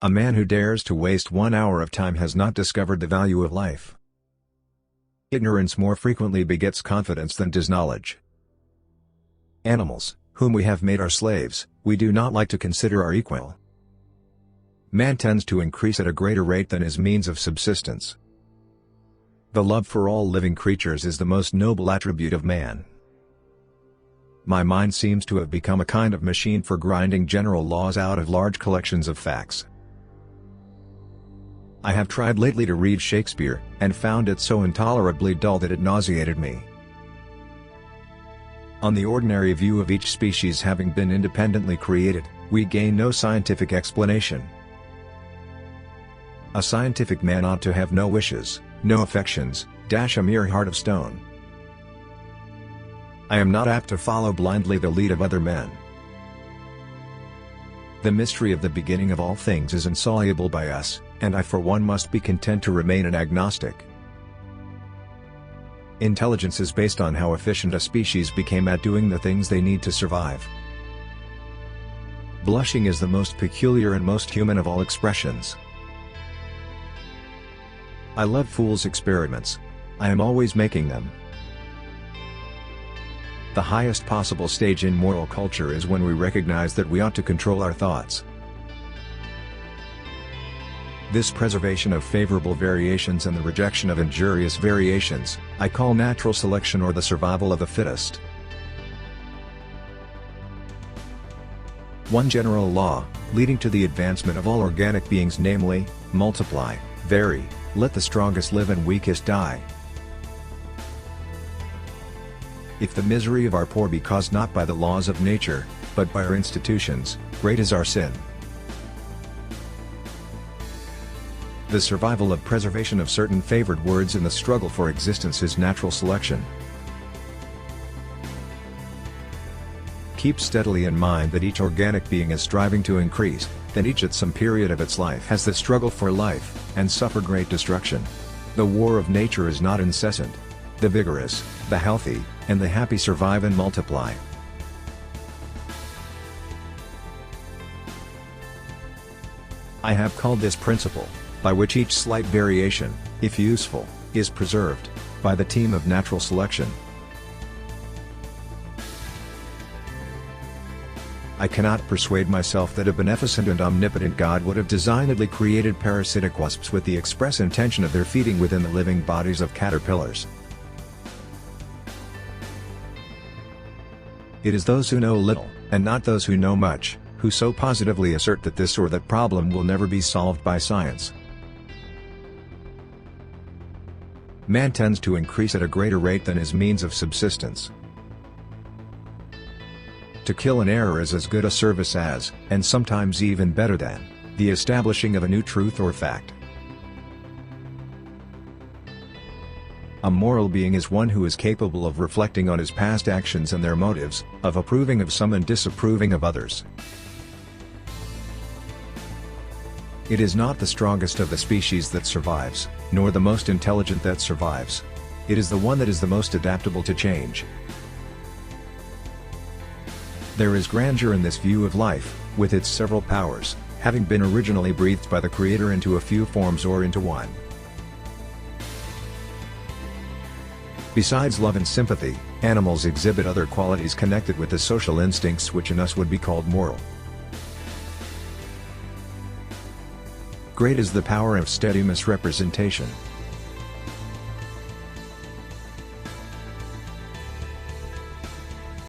A man who dares to waste 1 hour of time has not discovered the value of life. Ignorance more frequently begets confidence than does knowledge. Animals, whom we have made our slaves, we do not like to consider our equal. Man tends to increase at a greater rate than his means of subsistence. The love for all living creatures is the most noble attribute of man. My mind seems to have become a kind of machine for grinding general laws out of large collections of facts. I have tried lately to read Shakespeare, and found it so intolerably dull that it nauseated me. On the ordinary view of each species having been independently created, we gain no scientific explanation. A scientific man ought to have no wishes, no affections, a mere heart of stone. I am not apt to follow blindly the lead of other men. The mystery of the beginning of all things is insoluble by us, and I for one must be content to remain an agnostic. Intelligence is based on how efficient a species became at doing the things they need to survive. Blushing is the most peculiar and most human of all expressions. I love fools' experiments. I am always making them. The highest possible stage in moral culture is when we recognize that we ought to control our thoughts. This preservation of favorable variations and the rejection of injurious variations, I call natural selection or the survival of the fittest. One general law, leading to the advancement of all organic beings, namely, multiply, vary, let the strongest live and weakest die. If the misery of our poor be caused not by the laws of nature, but by our institutions, great is our sin. The survival of preservation of certain favored words in the struggle for existence is natural selection. Keep steadily in mind that each organic being is striving to increase, that each at some period of its life has the struggle for life, and suffer great destruction. The war of nature is not incessant. The vigorous, the healthy, and the happy survive and multiply. I have called this principle, by which each slight variation, if useful, is preserved, by the team of natural selection. I cannot persuade myself that a beneficent and omnipotent God would have designedly created parasitic wasps with the express intention of their feeding within the living bodies of caterpillars. It is those who know little, and not those who know much, who so positively assert that this or that problem will never be solved by science. Man tends to increase at a greater rate than his means of subsistence. To kill an error is as good a service as, and sometimes even better than, the establishing of a new truth or fact. A moral being is one who is capable of reflecting on his past actions and their motives, of approving of some and disapproving of others. It is not the strongest of the species that survives, nor the most intelligent that survives. It is the one that is the most adaptable to change. There is grandeur in this view of life, with its several powers, having been originally breathed by the Creator into a few forms or into one. Besides love and sympathy, animals exhibit other qualities connected with the social instincts which in us would be called moral. Great is the power of steady misrepresentation.